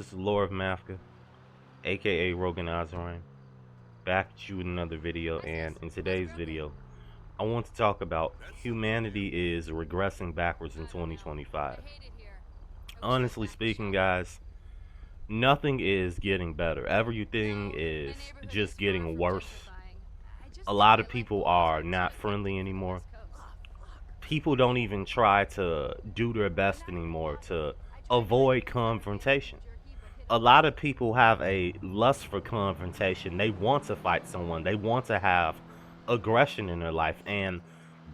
This is Lord Mafka, aka Rogan Azarain, back at you with another video. And in today's video, I want to talk about humanity is regressing backwards in 2025. Honestly speaking, guys, nothing is getting better. Everything is just getting worse. A lot of people are not friendly anymore. People don't even try to do their best anymore to avoid confrontation. A lot of people have a lust for confrontation. They want to fight someone. They want to have aggression in their life. And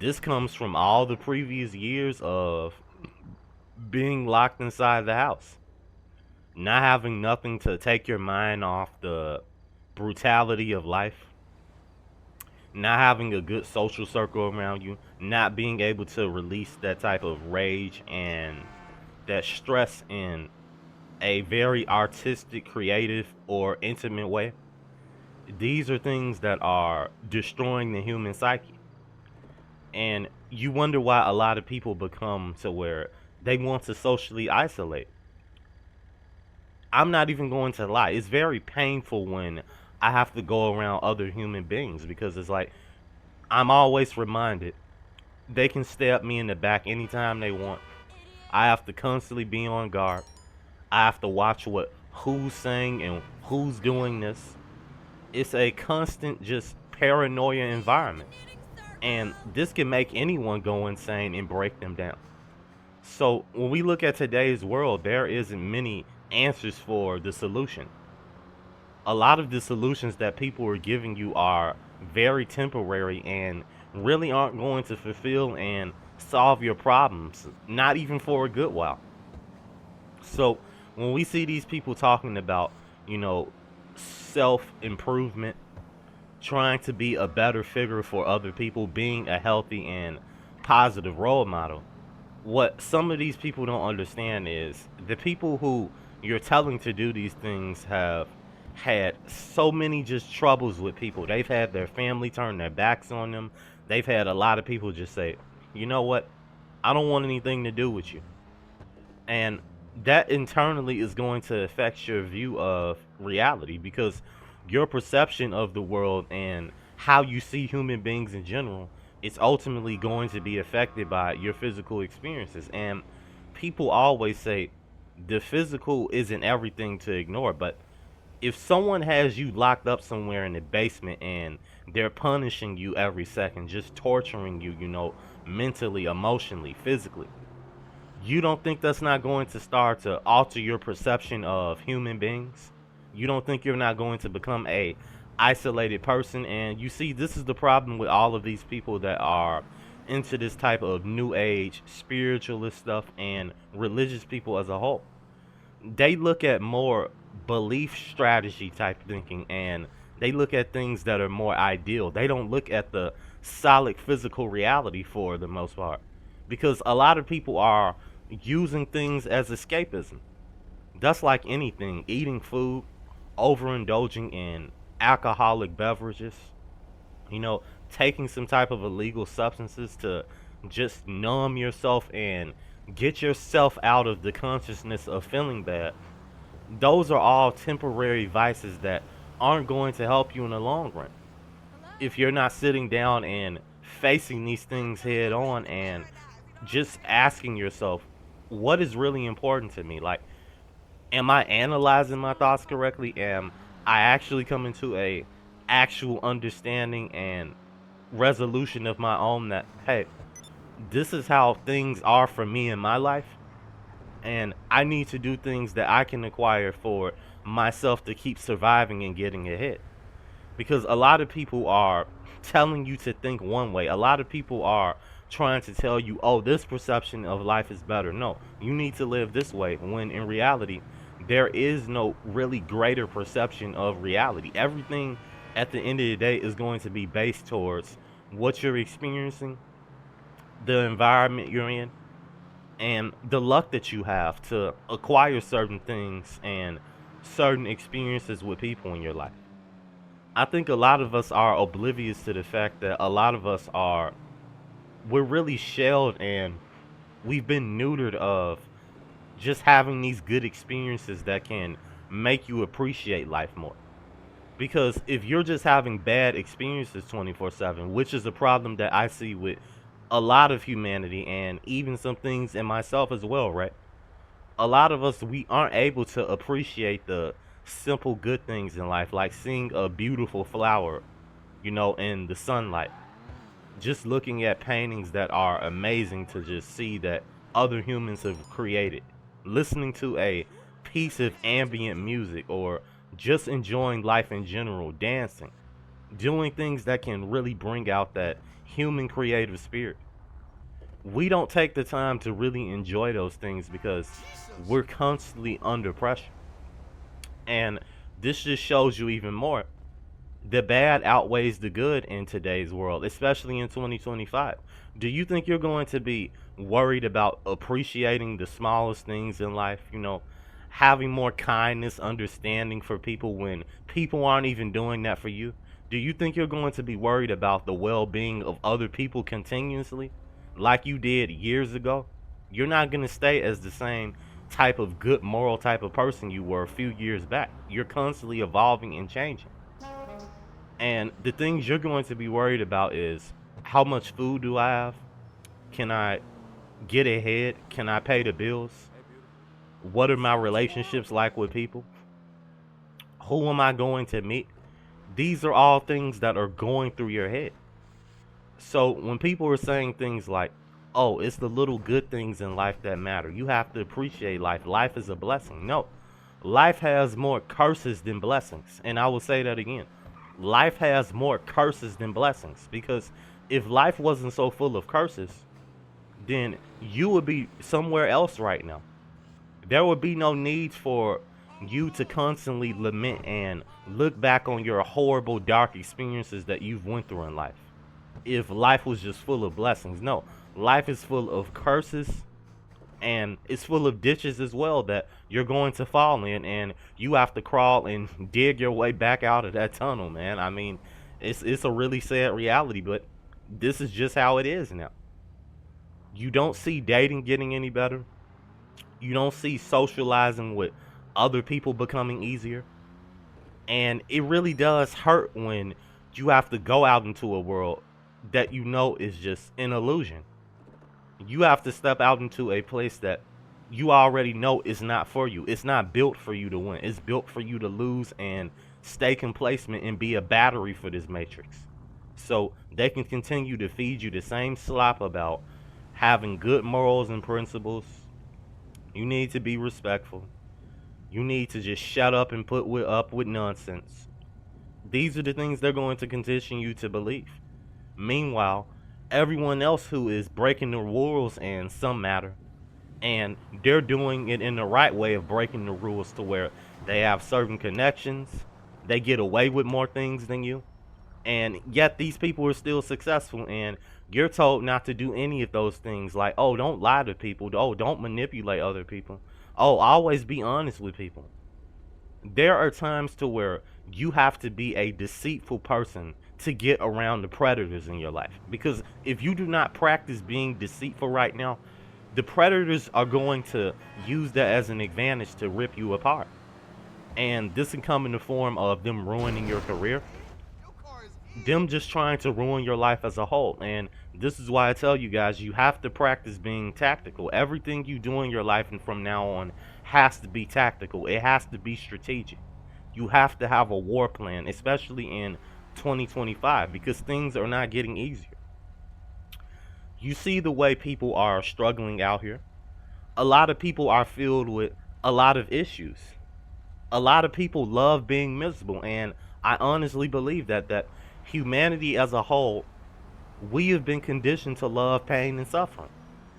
this comes from all the previous years of being locked inside the house, not having nothing to take your mind off the brutality of life, not having a good social circle around you, not being able to release that type of rage and that stress in a very artistic, creative, or intimate way. These are things that are destroying the human psyche. And you wonder why a lot of people become to where they want to socially isolate. I'm not even going to lie. It's very painful when I have to go around other human beings because it's like I'm always reminded they can stab me in the back anytime they want. I have to constantly be on guard. I have to watch who's saying and who's doing this. It's a constant just paranoia environment. And this can make anyone go insane and break them down. So when we look at today's world, there isn't many answers for the solution. A lot of the solutions that people are giving you are very temporary and really aren't going to fulfill and solve your problems, not even for a good while. So when we see these people talking about, you know, self improvement, trying to be a better figure for other people, being a healthy and positive role model, what some of these people don't understand is the people who you're telling to do these things have had so many just troubles with people. They've had their family turn their backs on them. They've had a lot of people just say, you know what? I don't want anything to do with you. And that internally is going to affect your view of reality because your perception of the world and how you see human beings in general is ultimately going to be affected by your physical experiences. And people always say the physical isn't everything to ignore, but if someone has you locked up somewhere in the basement and they're punishing you every second, just torturing you, mentally, emotionally, physically, you don't think that's not going to start to alter your perception of human beings? You don't think you're not going to become a isolated person? And you see, this is the problem with all of these people that are into this type of new age spiritualist stuff and religious people as a whole. They look at more belief strategy type thinking, and they look at things that are more ideal. They don't look at the solid physical reality for the most part, because a lot of people are using things as escapism. That's like anything, eating food, overindulging in alcoholic beverages, taking some type of illegal substances to just numb yourself and get yourself out of the consciousness of feeling bad. Those are all temporary vices that aren't going to help you in the long run if you're not sitting down and facing these things head on and just asking yourself, what is really important to me? Like, am I analyzing my thoughts correctly? Am I actually coming to a actual understanding and resolution of my own that, hey, this is how things are for me in my life, and I need to do things that I can acquire for myself to keep surviving and getting ahead. Because a lot of people are telling you to think one way. A lot of people are trying to tell you, oh, this perception of life is better. No, you need to live this way, when in reality, there is no really greater perception of reality. Everything at the end of the day is going to be based towards what you're experiencing, the environment you're in, and the luck that you have to acquire certain things and certain experiences with people in your life. I think a lot of us are oblivious to the fact that a lot of us we're really shelled and we've been neutered of just having these good experiences that can make you appreciate life more. Because if you're just having bad experiences 24/7, which is a problem that I see with a lot of humanity and even some things in myself as well, right? A lot of us, we aren't able to appreciate the simple good things in life, like seeing a beautiful flower, in the sunlight. Just looking at paintings that are amazing to just see that other humans have created. Listening to a piece of ambient music or just enjoying life in general, dancing, doing things that can really bring out that human creative spirit. We don't take the time to really enjoy those things because we're constantly under pressure. And this just shows you even more. The bad outweighs the good in today's world, especially in 2025. Do you think you're going to be worried about appreciating the smallest things in life? Having more kindness, understanding for people when people aren't even doing that for you? Do you think you're going to be worried about the well being of other people continuously, like you did years ago? You're not going to stay as the same type of good moral type of person you were a few years back. You're constantly evolving and changing. And the things you're going to be worried about is, how much food do I have? Can I get ahead? Can I pay the bills? What are my relationships like with people? Who am I going to meet? These are all things that are going through your head. So when people are saying things like, oh, it's the little good things in life that matter, you have to appreciate life. Life is a blessing. No, life has more curses than blessings. And I will say that again. Life has more curses than blessings, because if life wasn't so full of curses, then you would be somewhere else right now. There would be no need for you to constantly lament and look back on your horrible dark experiences that you've went through in life. If life was just full of blessings. No, life is full of curses, and it's full of ditches as well that you're going to fall in, and you have to crawl and dig your way back out of that tunnel, man. I mean, it's a really sad reality, but this is just how it is now. You don't see dating getting any better. You don't see socializing with other people becoming easier. And it really does hurt when you have to go out into a world that is just an illusion. You have to step out into a place that you already know is not for you. It's not built for you to win. It's built for you to lose and stay complacent and be a battery for this matrix. So they can continue to feed you the same slop about having good morals and principles. You need to be respectful. You need to just shut up and up with nonsense. These are the things they're going to condition you to believe. Meanwhile, everyone else who is breaking the rules in some matter, and they're doing it in the right way of breaking the rules to where they have certain connections, they get away with more things than you, and yet these people are still successful, and you're told not to do any of those things, like, oh, don't lie to people, oh, don't manipulate other people, oh, always be honest with people. There are times to where you have to be a deceitful person to get around the predators in your life. Because if you do not practice being deceitful right now, the predators are going to use that as an advantage to rip you apart. And this can come in the form of them ruining your career, them just trying to ruin your life as a whole. And this is why I tell you guys, you have to practice being tactical. Everything you do in your life and from now on has to be tactical. It has to be strategic. You have to have a war plan, especially in 2025, because things are not getting easier. You see the way people are struggling out here. A lot of people are filled with a lot of issues. A lot of people love being miserable, and I honestly believe that humanity as a whole, we have been conditioned to love pain and suffering.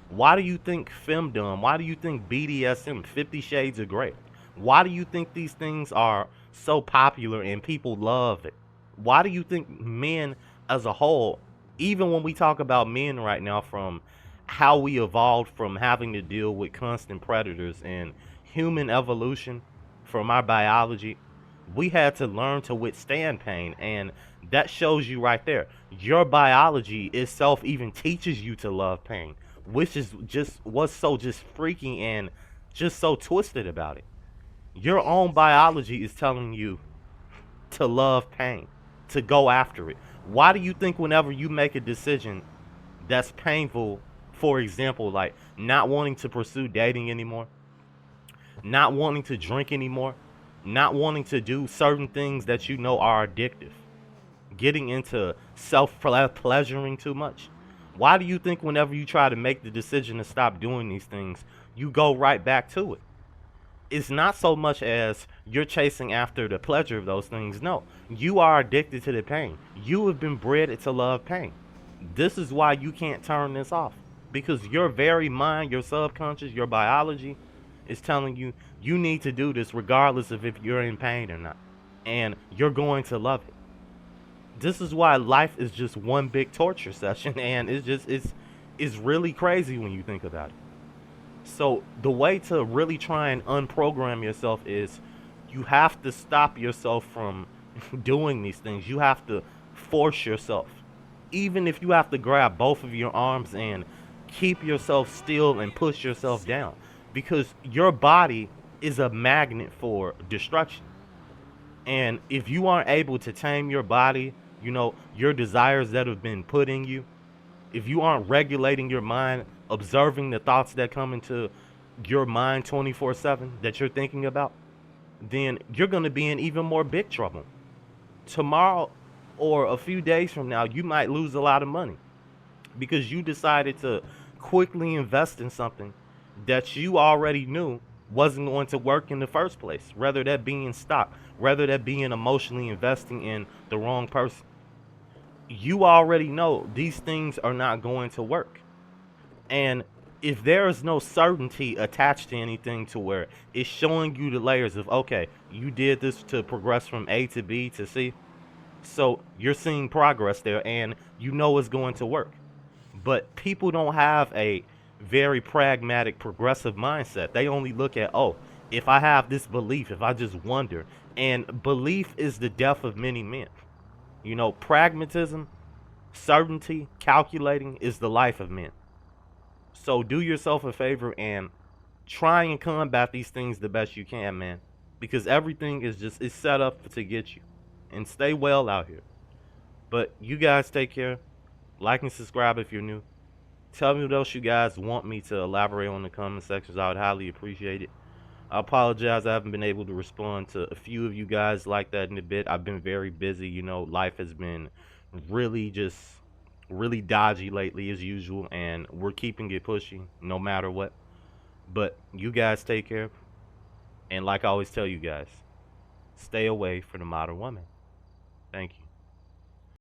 Why do you think femdom? Why do you think BDSM, 50 Shades of Grey? Why do you think these things are so popular and people love it? Why do you think men as a whole, even when we talk about men right now, from how we evolved from having to deal with constant predators and human evolution from our biology, we had to learn to withstand pain, and that shows you right there. Your biology itself even teaches you to love pain, which is just what's so just freaking and just so twisted about it. Your own biology is telling you to love pain, to go after it. Why do you think whenever you make a decision that's painful, for example, like not wanting to pursue dating anymore, not wanting to drink anymore, not wanting to do certain things that you know are addictive, getting into self pleasuring too much? Why do you think whenever you try to make the decision to stop doing these things, you go right back to it? It's not so much as you're chasing after the pleasure of those things. No, you are addicted to the pain. You have been bred to love pain. This is why you can't turn this off, because your very mind, your subconscious, your biology is telling you you need to do this regardless of if you're in pain or not. And you're going to love it. This is why life is just one big torture session, and it's really crazy when you think about it. So the way to really try and unprogram yourself is you have to stop yourself from doing these things. You have to force yourself. Even if you have to grab both of your arms and keep yourself still and push yourself down, because your body is a magnet for destruction. And if you aren't able to tame your body, your desires that have been put in you, if you aren't regulating your mind, observing the thoughts that come into your mind 24/7 that you're thinking about, then you're going to be in even more big trouble. Tomorrow or a few days from now, you might lose a lot of money because you decided to quickly invest in something that you already knew wasn't going to work in the first place, whether that being stock, whether that being emotionally investing in the wrong person. You already know these things are not going to work. And if there is no certainty attached to anything to where it's showing you the layers of, okay, you did this to progress from A to B to C, so you're seeing progress there and you know it's going to work. But people don't have a very pragmatic, progressive mindset. They only look at, oh, if I have this belief, if I just wonder. And belief is the death of many men. Pragmatism, certainty, calculating is the life of men. So do yourself a favor and try and combat these things the best you can, man. Because everything is set up to get you. And stay well out here. But you guys take care. Like and subscribe if you're new. Tell me what else you guys want me to elaborate on in the comment sections. I would highly appreciate it. I apologize I haven't been able to respond to a few of you guys like that in a bit. I've been very busy. Life has been really just really dodgy lately as usual, and we're keeping it pushing no matter what. But you guys take care. And like I always tell you guys, stay away from the modern woman. Thank you.